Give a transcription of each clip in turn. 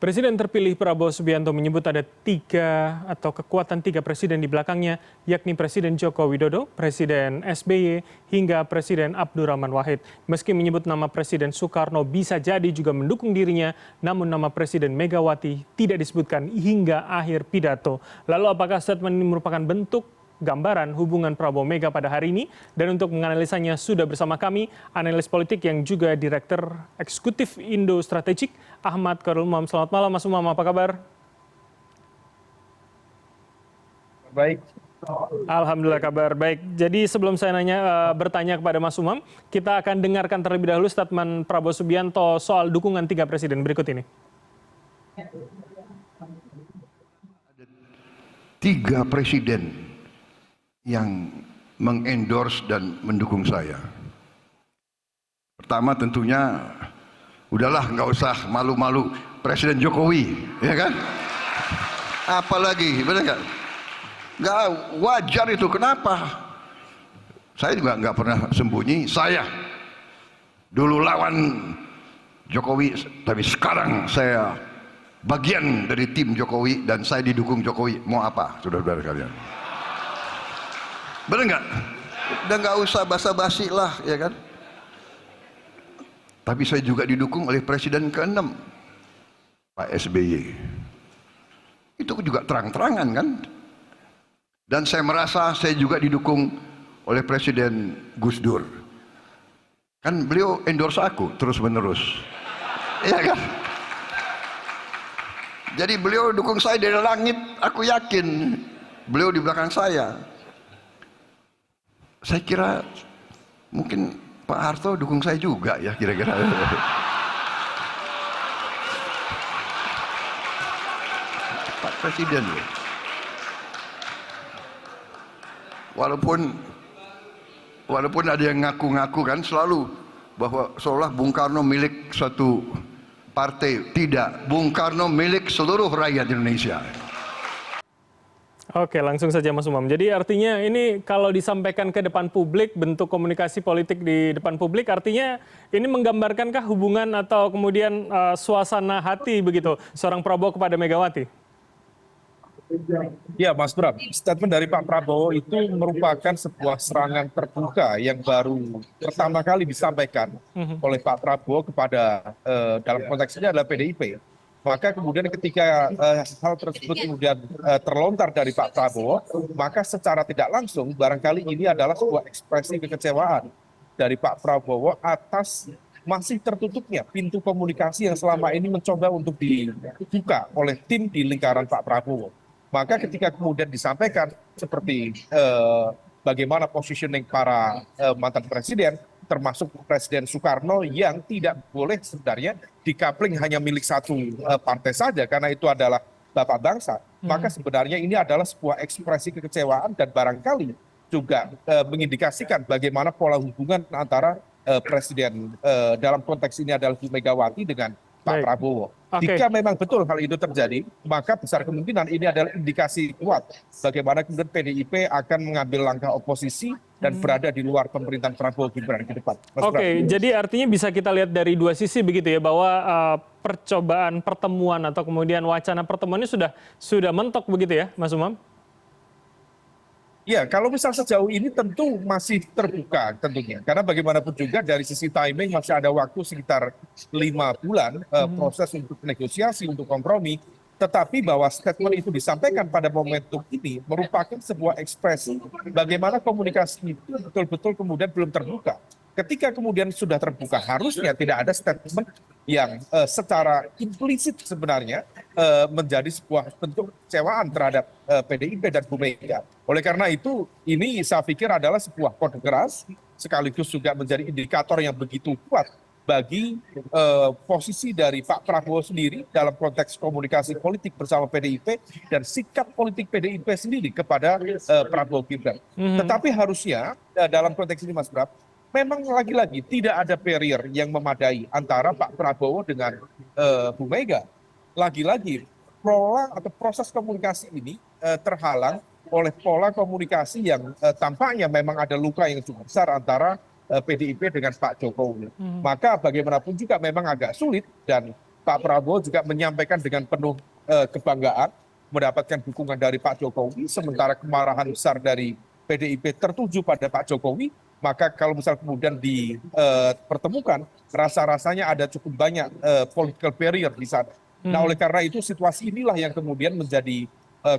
Presiden terpilih Prabowo Subianto menyebut ada kekuatan tiga presiden di belakangnya, yakni Presiden Joko Widodo, Presiden SBY, hingga Presiden Abdurrahman Wahid. Meski menyebut nama Presiden Soekarno bisa jadi juga mendukung dirinya, namun nama Presiden Megawati tidak disebutkan hingga akhir pidato. Lalu apakah statement ini merupakan bentuk gambaran hubungan Prabowo Mega pada hari ini? Dan untuk menganalisanya sudah bersama kami analis politik yang juga Direktur Eksekutif Indo Strategik Ahmad Khairul Umam. Selamat malam Mas Umam, apa kabar? Baik. Alhamdulillah kabar baik. Jadi sebelum saya bertanya kepada Mas Umam, kita akan dengarkan terlebih dahulu statement Prabowo Subianto soal dukungan tiga presiden berikut ini. Tiga presiden yang mengendorse dan mendukung saya. Pertama tentunya, udahlah nggak usah malu-malu, Presiden Jokowi, ya kan? Apalagi, benar nggak? Nggak wajar itu, kenapa? Saya juga nggak pernah sembunyi, saya dulu lawan Jokowi, tapi sekarang saya bagian dari tim Jokowi dan saya didukung Jokowi. Mau apa, saudara-saudara kalian? Benar nggak? Udah nggak usah basa-basi lah, ya kan? Tapi saya juga didukung oleh Presiden ke-6, Pak SBY. Itu juga terang-terangan kan? Dan saya merasa saya juga didukung oleh Presiden Gus Dur. Kan beliau endorse aku terus-menerus. Iya kan? Jadi beliau dukung saya dari langit, aku yakin. Beliau di belakang saya. Saya kira mungkin Pak Harto dukung saya juga ya kira-kira. Pak Presiden ya. Walaupun ada yang ngaku-ngaku kan selalu bahwa seolah Bung Karno milik suatu partai. Tidak, Bung Karno milik seluruh rakyat Indonesia. Oke, langsung saja Mas Umam. Jadi artinya ini kalau disampaikan ke depan publik, bentuk komunikasi politik di depan publik, artinya ini menggambarkankah hubungan atau kemudian suasana hati begitu seorang Prabowo kepada Megawati? Ya Mas Bram, statement dari Pak Prabowo itu merupakan sebuah serangan terbuka yang baru pertama kali disampaikan oleh Pak Prabowo kepada dalam konteks ini adalah PDIP. Maka kemudian ketika hal tersebut kemudian terlontar dari Pak Prabowo, maka secara tidak langsung barangkali ini adalah sebuah ekspresi kekecewaan dari Pak Prabowo atas masih tertutupnya pintu komunikasi yang selama ini mencoba untuk dibuka oleh tim di lingkaran Pak Prabowo. Maka ketika kemudian disampaikan seperti bagaimana positioning para mantan presiden, termasuk Presiden Soekarno yang tidak boleh sebenarnya dikapling hanya milik satu partai saja karena itu adalah bapak bangsa. Maka sebenarnya ini adalah sebuah ekspresi kekecewaan dan barangkali juga mengindikasikan bagaimana pola hubungan antara presiden dalam konteks ini adalah Bu Megawati dengan Pak Prabowo. Jika memang betul hal itu terjadi, maka besar kemungkinan ini adalah indikasi kuat bagaimana kemudian PDIP akan mengambil langkah oposisi dan berada di luar pemerintahan Prabowo Gibran ke depan. Oke, jadi artinya bisa kita lihat dari dua sisi begitu ya, bahwa percobaan pertemuan atau kemudian wacana pertemuannya sudah mentok begitu ya, Mas Umam? Ya, kalau misal sejauh ini tentu masih terbuka tentunya. Karena bagaimanapun juga dari sisi timing masih ada waktu sekitar 5 bulan proses untuk negosiasi, untuk kompromi. Tetapi bahwa statement itu disampaikan pada momentum ini merupakan sebuah ekspresi bagaimana komunikasi itu betul-betul kemudian belum terbuka. Ketika kemudian sudah terbuka, harusnya tidak ada statement yang secara implisit sebenarnya menjadi sebuah bentuk kecewaan terhadap PDIP dan Bu Mega. Oleh karena itu, ini saya pikir adalah sebuah kode keras, sekaligus juga menjadi indikator yang begitu kuat bagi posisi dari Pak Prabowo sendiri dalam konteks komunikasi politik bersama PDIP dan sikap politik PDIP sendiri kepada Prabowo Gibran. Tetapi harusnya dalam konteks ini Mas Bram, memang lagi-lagi tidak ada barrier yang memadai antara Pak Prabowo dengan Bu Mega. Lagi-lagi pola atau proses komunikasi ini terhalang oleh pola komunikasi yang tampaknya memang ada luka yang cukup besar antara PDIP dengan Pak Jokowi. Maka bagaimanapun juga memang agak sulit dan Pak Prabowo juga menyampaikan dengan penuh kebanggaan mendapatkan dukungan dari Pak Jokowi, sementara kemarahan besar dari PDIP tertuju pada Pak Jokowi. Maka kalau misal kemudian dipertemukan, rasa-rasanya ada cukup banyak political barrier di sana. Nah, oleh karena itu situasi inilah yang kemudian menjadi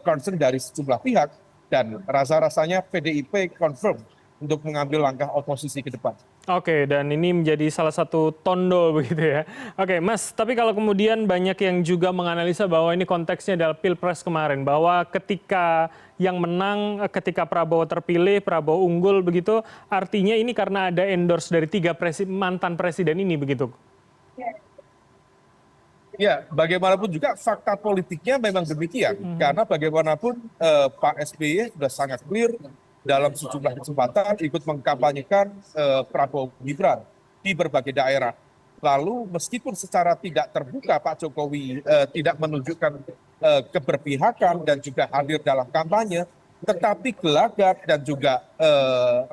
concern dari sejumlah pihak, dan rasa-rasanya PDIP confirm untuk mengambil langkah oposisi ke depan. Oke, dan ini menjadi salah satu tondo begitu ya. Oke, Mas, tapi kalau kemudian banyak yang juga menganalisa bahwa ini konteksnya adalah Pilpres kemarin, bahwa ketika yang menang, ketika Prabowo terpilih, Prabowo unggul begitu, artinya ini karena ada endorse dari tiga mantan presiden ini begitu. Ya, bagaimanapun juga fakta politiknya memang demikian. Karena bagaimanapun Pak SBY sudah sangat clear dalam sejumlah kesempatan ikut mengkampanyekan Prabowo Gibran di berbagai daerah. Lalu meskipun secara tidak terbuka Pak Jokowi tidak menunjukkan keberpihakan dan juga hadir dalam kampanye, tetapi gelagat dan juga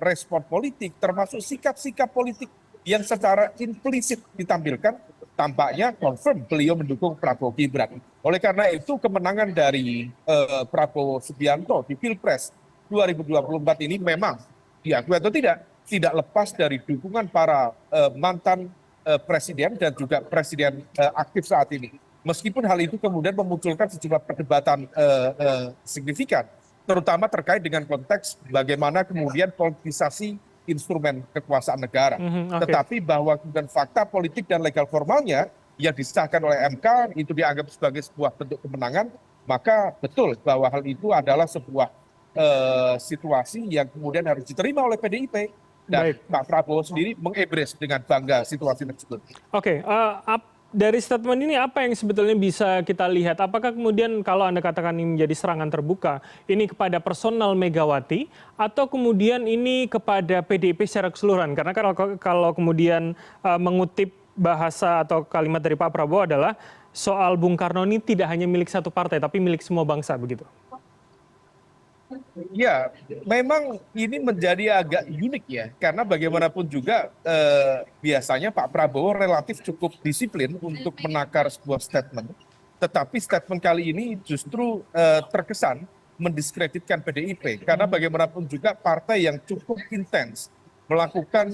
respon politik termasuk sikap-sikap politik yang secara implisit ditampilkan, tampaknya confirm beliau mendukung Prabowo Gibran. Oleh karena itu kemenangan dari Prabowo Subianto di Pilpres 2024 ini memang diakui atau tidak lepas dari dukungan para mantan presiden dan juga presiden aktif saat ini. Meskipun hal itu kemudian memunculkan sejumlah perdebatan signifikan, terutama terkait dengan konteks bagaimana kemudian politisasi instrumen kekuasaan negara. Tetapi bahwa kemudian fakta politik dan legal formalnya yang disahkan oleh MK itu dianggap sebagai sebuah bentuk kemenangan, maka betul bahwa hal itu adalah sebuah situasi yang kemudian harus diterima oleh PDIP, dan Pak Prabowo sendiri mengembrace dengan bangga situasi tersebut. Oke, dari statement ini apa yang sebetulnya bisa kita lihat? Apakah kemudian kalau Anda katakan ini menjadi serangan terbuka, ini kepada personal Megawati, atau kemudian ini kepada PDIP secara keseluruhan? Karena kalau kemudian mengutip bahasa atau kalimat dari Pak Prabowo adalah soal Bung Karno ini tidak hanya milik satu partai, tapi milik semua bangsa, begitu. Ya, memang ini menjadi agak unik ya, karena bagaimanapun juga biasanya Pak Prabowo relatif cukup disiplin untuk menakar sebuah statement, tetapi statement kali ini justru terkesan mendiskreditkan PDIP, karena bagaimanapun juga partai yang cukup intens melakukan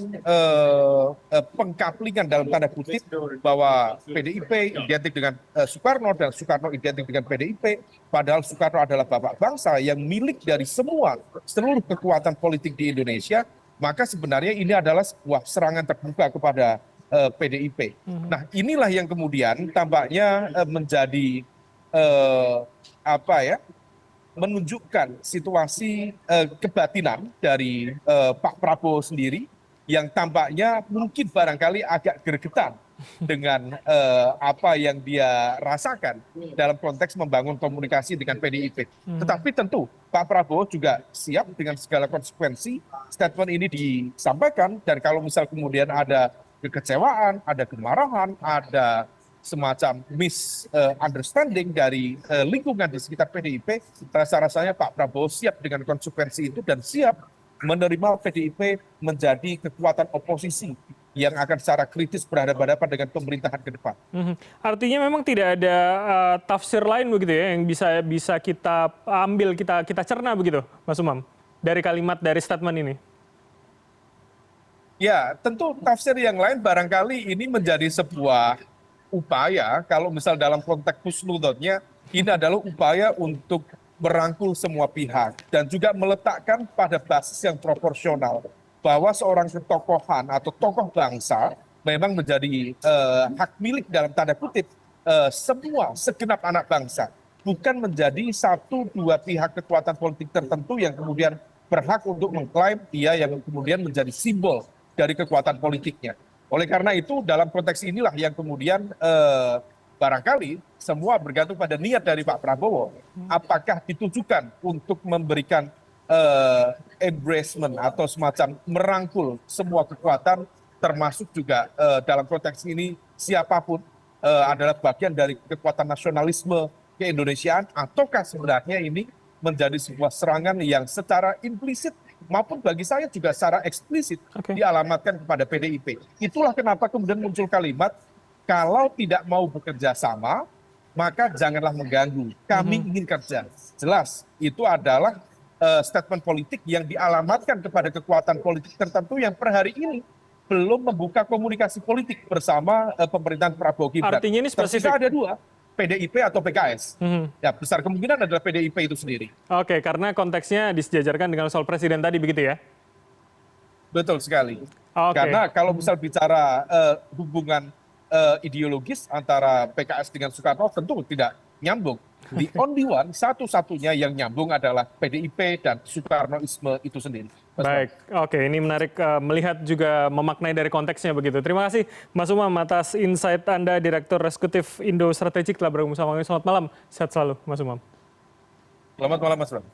pengkaplingan dalam tanda kutip bahwa PDIP identik dengan Soekarno dan Soekarno identik dengan PDIP, padahal Soekarno adalah bapak bangsa yang milik dari seluruh kekuatan politik di Indonesia. Maka sebenarnya ini adalah sebuah serangan terbuka kepada PDIP. Nah, inilah yang kemudian tampaknya menjadi menunjukkan situasi kebatinan dari Pak Prabowo sendiri yang tampaknya mungkin barangkali agak gregetan dengan apa yang dia rasakan dalam konteks membangun komunikasi dengan PDIP. Tetapi tentu Pak Prabowo juga siap dengan segala konsekuensi statement ini disampaikan, dan kalau misal kemudian ada kekecewaan, ada kemarahan, ada semacam misunderstanding dari lingkungan di sekitar PDIP, rasa-rasanya Pak Prabowo siap dengan konsekuensi itu dan siap menerima PDIP menjadi kekuatan oposisi yang akan secara kritis berhadapan-hadapan dengan pemerintahan ke depan. Artinya memang tidak ada tafsir lain begitu ya yang bisa kita ambil, kita cerna begitu, Mas Umam, dari kalimat dari statement ini. Ya, tentu tafsir yang lain barangkali ini menjadi sebuah upaya, kalau misal dalam konteks husnudonnya, ini adalah upaya untuk merangkul semua pihak dan juga meletakkan pada basis yang proporsional bahwa seorang ketokohan atau tokoh bangsa memang menjadi hak milik dalam tanda kutip semua segenap anak bangsa, bukan menjadi satu dua pihak kekuatan politik tertentu yang kemudian berhak untuk mengklaim dia yang kemudian menjadi simbol dari kekuatan politiknya. Oleh karena itu dalam konteks inilah yang kemudian barangkali semua bergantung pada niat dari Pak Prabowo. Apakah ditujukan untuk memberikan embracement atau semacam merangkul semua kekuatan, termasuk juga dalam konteks ini siapapun adalah bagian dari kekuatan nasionalisme keindonesiaan, ataukah sebenarnya ini menjadi sebuah serangan yang secara implisit maupun bagi saya juga secara eksplisit dialamatkan kepada PDIP. Itulah kenapa kemudian muncul kalimat Kalau tidak mau bekerja sama, maka janganlah mengganggu. Kami ingin kerja. Jelas, itu adalah statement politik yang dialamatkan kepada kekuatan politik tertentu yang per hari ini belum membuka komunikasi politik bersama pemerintahan Prabowo Gibran. Artinya ini spesifik. Tersisa ada dua, PDIP atau PKS. Ya, besar kemungkinan adalah PDIP itu sendiri. Oke, karena konteksnya disejajarkan dengan soal presiden tadi begitu ya? Betul sekali. Oke. Karena kalau misal bicara hubungan ideologis antara PKS dengan Soekarno tentu tidak nyambung. The only one, satu-satunya yang nyambung adalah PDIP dan Soekarnoisme itu sendiri. Baik, oke, ini menarik melihat juga memaknai dari konteksnya begitu. Terima kasih Mas Umam atas insight Anda, Direktur Eksekutif Indo Strategik telah bergabung sama kami. Selamat malam, sehat selalu Mas Umam. Selamat malam Mas Bram.